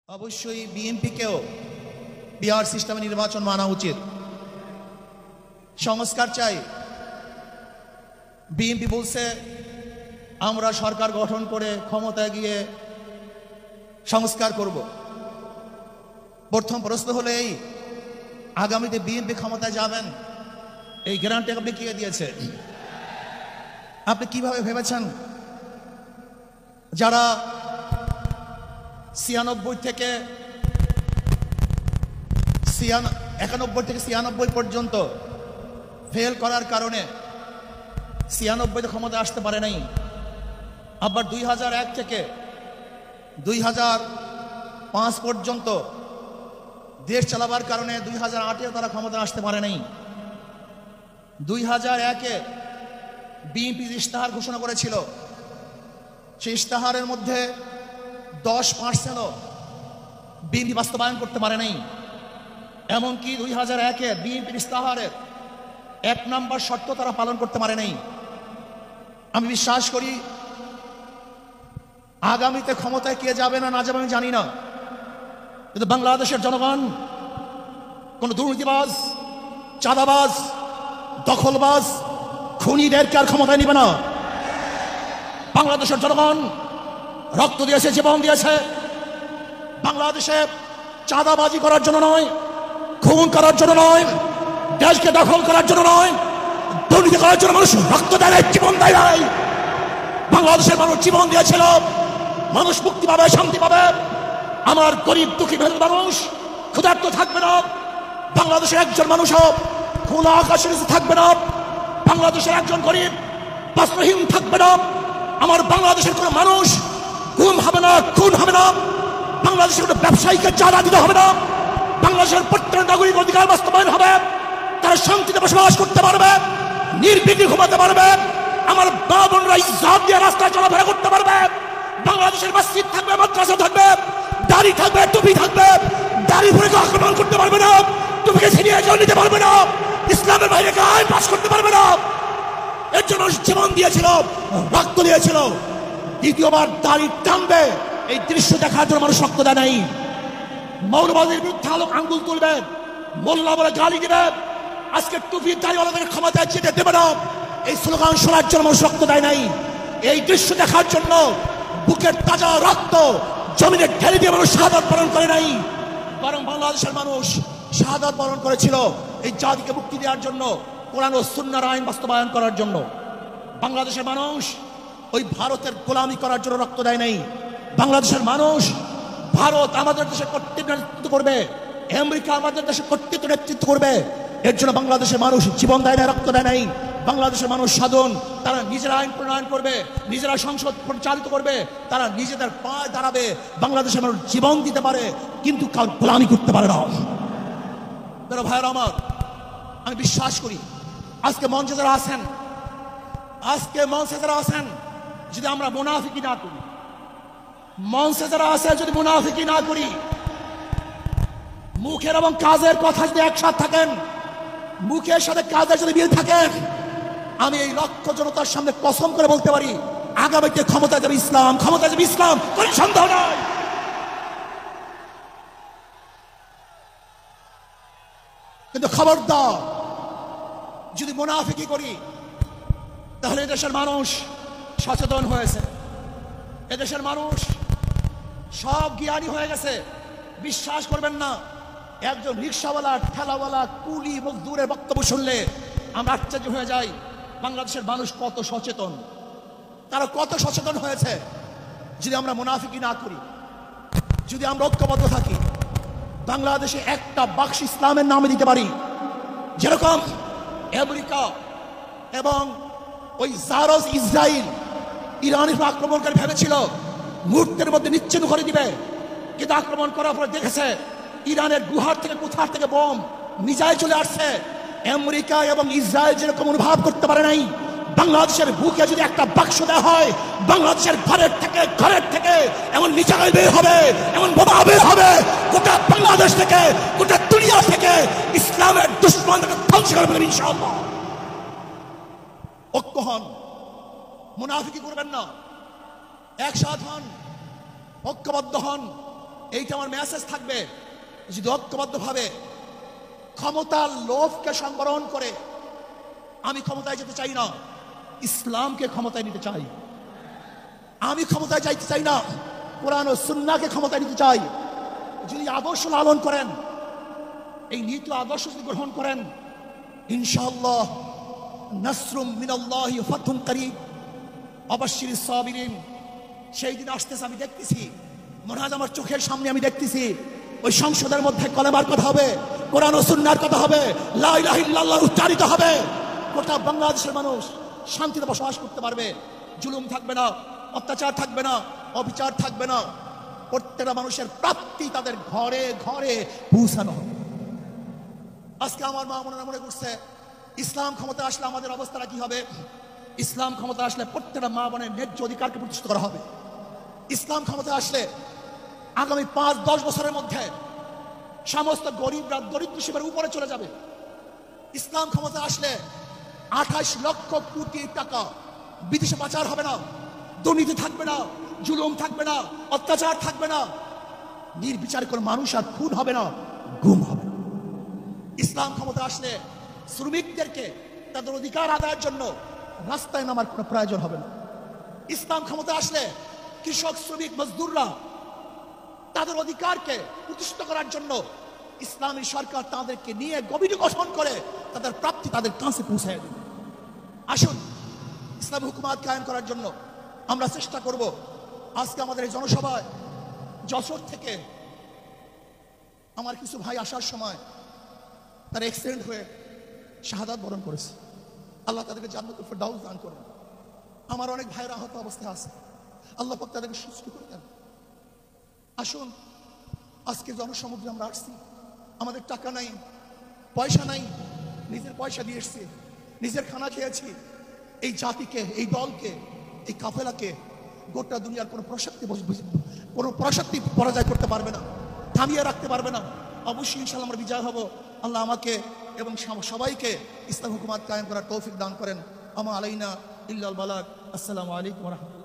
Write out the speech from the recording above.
অবশ্যই বিএনপিকেও বিহার সিস্টেমে নির্বাচন মানা উচিত। সংস্কার চাই। বিএনপি বলছে আমরা সরকার গঠন করে ক্ষমতায় গিয়ে সংস্কার করব। প্রথম প্রশ্ন হলো এই, আগামীতে বিএনপি ক্ষমতায় যাবেন এই গ্যারান্টি আপনি কে দিয়েছে? আপনি কিভাবে ভেবেছেন যারা 91 থেকে 96 পর্যন্ত ফেল করার কারণে 96 ক্ষমতা আসতে পারে নাই, আবার 2001 থেকে 2005 পর্যন্ত দেশ চালাবার কারণে 2008-এ তারা ক্ষমতা আসতে পারে নাই। 2001-এ বিএনপি ইশতেহার ঘোষণা করেছিল, সেই ইশতেহারের মধ্যে 10% বিএনপি বাস্তবায়ন করতে পারে নাই। এমনকি 2001-এ বিএনপির ইশতেহারের 1 নম্বর শর্ত তারা পালন করতে পারে নাই। আমি বিশ্বাস করি আগামীতে ক্ষমতায় কে যাবে না যাবে আমি জানি না, কিন্তু বাংলাদেশের জনগণ কোন দুর্নীতিবাজ, চাঁদাবাজ, দখলবাজ, খুনিদেরকে আর ক্ষমতায় নিবে না। বাংলাদেশের জনগণ রক্ত দিয়েছে, জীবন দিয়েছে বাংলাদেশে চাঁদাবাজি করার জন্য নয়, খুন করার জন্য নয়, দেশকে দখল করার জন্য নয়, দুর্নীতি করার জন্য মানুষ রক্ত দেয়, জীবন দেয়। বাংলাদেশের মানুষ জীবন দিয়েছিল, মানুষ মুক্তি পাবে, শান্তি পাবে। আমার গরিব দুঃখী মেহনত মানুষ ক্ষুধার্ত থাকবে না, বাংলাদেশের একজন মানুষও খোলা আকাশের নিচে থাকবে না, বাংলাদেশের একজন গরিব বস্ত্রহীন থাকবে না, আমার বাংলাদেশের কোন মানুষ গুম হবে না, খুন হবে না, বাংলাদেশের কোন ব্যবসায়ীকে চাঁদা দিতে হবে না, বাংলাদেশের প্রত্যেক নাগরিক অধিকার বাস্তবায়ন হবে, তারা শান্তিতে বসবাস করতে পারবে, নির্বিঘ্নে ঘুমাতে পারবে, আমার মা বোনরা ইজ্জত দিয়ে রাস্তায় চলাফেরা করতে পারবে। বাংলাদেশের মসজিদ থাকবে, মাদ্রাসা থাকবে, দাড়ি থাকবে, টুপি থাকবে, দাড়ি পরে আক্রমণ করতে পারবে না, টুপিকে ছিনিয়ে কেউ নিতে পারবে না, ইসলামের বাইরে আইন পাস করতে পারবে না। এর জন্য জীবন দিয়েছিল, রক্ত দিয়েছিল। দ্বিতীয়বার দাড়ি টানবে এই দৃশ্য দেখার জন্য মানুষ রক্ত দেয় নাই। মৌলবাদীর বিরুদ্ধে আলোক আঙ্গুল তুলবে, মোল্লা বলে গালি দিবে, আজকে টুপির দাড়িওয়ালাদের ক্ষমতায় যেতে দেবে না, এই স্লোগান শোনার জন্য মানুষ রক্ত দেয় নাই। এই দৃশ্য দেখার জন্য বুকের তাজা রক্ত জমিনে ঢেলে দিয়ে মানুষ শাহাদাত বরণ করে নাই, বরং বাংলাদেশের মানুষ শাহাদাত বরণ করেছিল এই জাতিকে মুক্তি দেওয়ার জন্য, কোরআন ও সুন্নাহর আইন বাস্তবায়ন করার জন্য। বাংলাদেশের মানুষ ওই ভারতের গোলামি করার জন্য রক্ত দেয় নাই। বাংলাদেশের মানুষ ভারত আমাদের দেশে কর্তৃত্ব নেতৃত্ব করবে, আমেরিকা আমাদের দেশে কর্তৃত্ব নেতৃত্ব করবে, এর জন্য বাংলাদেশের মানুষ জীবন দেয় না, রক্ত দেয় নাই। বাংলাদেশের মানুষ সাধন, তারা নিজেরা আইন প্রণয়ন করবে, নিজেরা সংসদ পরিচালিত করবে, তারা নিজেদের পায়ে দাঁড়াবে। বাংলাদেশের মানুষ জীবন দিতে পারে কিন্তু কারো গোলামি করতে পারে না। ভাইয়েরা আমার, আমি বিশ্বাস করি আজকে মঞ্চে যারা আছেন, যদি আমরা মুনাফিকি না করি, মঞ্চে যারা আছে যদি মুনাফিকি না করি, মুখের এবং কাজের কথা যদি একসাথে থাকেন, মুখের সাথে কাজের যদি মিল থাকেন, আমি এই লক্ষ জনতার সামনে কসম করে বলতে পারি আগামীতে ক্ষমতা যাবে ইসলাম, ক্ষমতা যাবে ইসলাম, কোনো সন্দেহ নাই। কিন্তু খবরদার যদি মুনাফিকি করি তাহলে এদেশের মানুষ সচেতন হয়েছে, এদেশের মানুষ সব জ্ঞানী হয়ে গেছে। বিশ্বাস করবেন না, একজন রিক্সাওয়ালা, ঠেলাওয়ালা, কুলি মজদুরের বক্তব্য শুনলে আমরা আশ্চর্য হয়ে যাই বাংলাদেশের মানুষ কত সচেতন, তারা কত সচেতন হয়েছে। যদি আমরা মুনাফিকি না করি, যদি আমরা ঐক্যবদ্ধ থাকি, বাংলাদেশে একটা বাক্স ইসলামের নামে দিতে পারি, যেরকম আমেরিকা এবং ওই জারজ ইসরায়েল ইরানের আক্রমণকারী ভেবেছিল মুহূর্তের মধ্যে নিশ্চিহ্ন করে দিবে, কিন্তু আক্রমণ করার পরে দেখেছে ইরানের গুহার থেকে কোথার থেকে বোম মিসাইল চলে আসছে। আমেরিকা এবং ইসরায়েল যেরকম অনুভব করতে পারে নাই, বাংলাদেশের বুকে যদি একটা বাক্স দেওয়া হয়, বাংলাদেশের ঘরের থেকে এমন মিসাইল বের হবে, এমন বোমা বের হবে, গোটা বাংলাদেশ থেকে, গোটা দুনিয়া থেকে ইসলামের দুশমনকে ধ্বংস করে ফেলবে ইনশাআল্লাহ। ঐক্য হন, মুনাফিকি করবেন না, একসাথ হন, ঐক্যবদ্ধ হন, এইটা আমার মেসেজ থাকবে, যদি ঐক্যবদ্ধভাবে ক্ষমতার লোভকে সংবরণ করে, আমি ক্ষমতায় যেতে চাই না, ইসলামকে ক্ষমতায় নিতে চাই। আমি ক্ষমতায় যাইতে চাই না, কোরআন ও সুন্নাহকে ক্ষমতায় নিতে চাই। যদি আদর্শ লালন করেন, এই নীতি আদর্শ যদি গ্রহণ করেন, ইনশাআল্লাহ নাসরুম মিনাল্লাহি ওয়া ফাতহুন করিব, অবশ্যই সাবিরিন, সেই দিন আসতেছে। আমি দেখতেছি, মনে হয় আমার চোখের সামনে আমি দেখতেছি, ওই সংসদের মধ্যে কলেমার কথা হবে, কোরআন ও সুন্নাহর কথা হবে, লা ইলাহা ইল্লাল্লাহ উচ্চারিত হবে। গোটা বাংলাদেশের মানুষ শান্তিতে বসবাস করতে পারবে, জুলুম থাকবে না, অত্যাচার থাকবে না, অবিচার থাকবে না। প্রত্যেকটা মানুষের প্রাপ্তি তাদের ঘরে ঘরে পৌঁছানো হবে। আজকে আমার মা মনে মনে করছে, ইসলাম ক্ষমতা আসলে আমাদের অবস্থাটা কি হবে? ইসলাম ক্ষমতা আসলে প্রত্যেকটা মা বোনের ন্যায্য অধিকারকে প্রতিষ্ঠিত করা হবে। ইসলাম ক্ষমতা আসলে আগামী 5-10 বছরের মধ্যে সমস্ত গরিবরা দরিদ্র সীমার উপরে চলে যাবে। ইসলাম ক্ষমতা আসলে 28 লক্ষ কোটি টাকা বিদেশে পাচার হবে না, দুর্নীতি থাকবে না, জুলুম থাকবে না, অত্যাচার থাকবে না, নির্বিচার করে মানুষ আর খুন হবে না, গুম হবে না। ইসলাম ক্ষমতা আসলে শ্রমিকদেরকে তাদের অধিকার আদায়ের জন্য রাস্তায় নামার কোনো প্রয়োজন হবে না। ইসলাম ক্ষমতা আসলে কৃষক, শ্রমিক, মজদুররা তাদের অধিকারকে প্রতিষ্ঠিত করার জন্য ইসলামী সরকার তাদেরকে নিয়ে কমিটি গঠন করে তাদের প্রাপ্তি তাদের কাছে পৌঁছায় দেবে। আসুন, ইসলামী হুকুমাত কায়েম করার জন্য আমরা চেষ্টা করব। আজকে আমাদের এই জনসভায় যশোর থেকে আমার কিছু ভাই আসার সময় তারা অ্যাক্সিডেন্ট হয়ে শাহাদাত বরণ করেছে। আল্লাহ তাদেরকে জান্নাতুল ফেরদাউস দান করেন। আমার অনেক ভাইরা আহত অবস্থায় আছে, আল্লাহ পাক তাদেরকে সুস্থ করে দেন। আসুন, আজকে জনসমুদ্রে আমরা আসছি, আমাদের টাকা নাই, পয়সা নাই, নিজের পয়সা দিয়ে এসছি, নিজের খানা খেয়েছি। এই জাতিকে, এই দলকে, এই কাফেলাকে গোটা দুনিয়ার কোনো প্রশক্তি পরাজয় করতে পারবে না, থামিয়ে রাখতে পারবে না। অবশ্যই ইনশাআল্লাহ আমরা বিজয় হব। আল্লাহ আমাকে এবং সবাইকে ইসলাম হুকুমাত কায়েম করার তৌফিক দান করেন। আমা আলাইনা ইল্লাল বালাগ। আসসালামু আলাইকুম ওয়া রাহমাতুল্লাহ।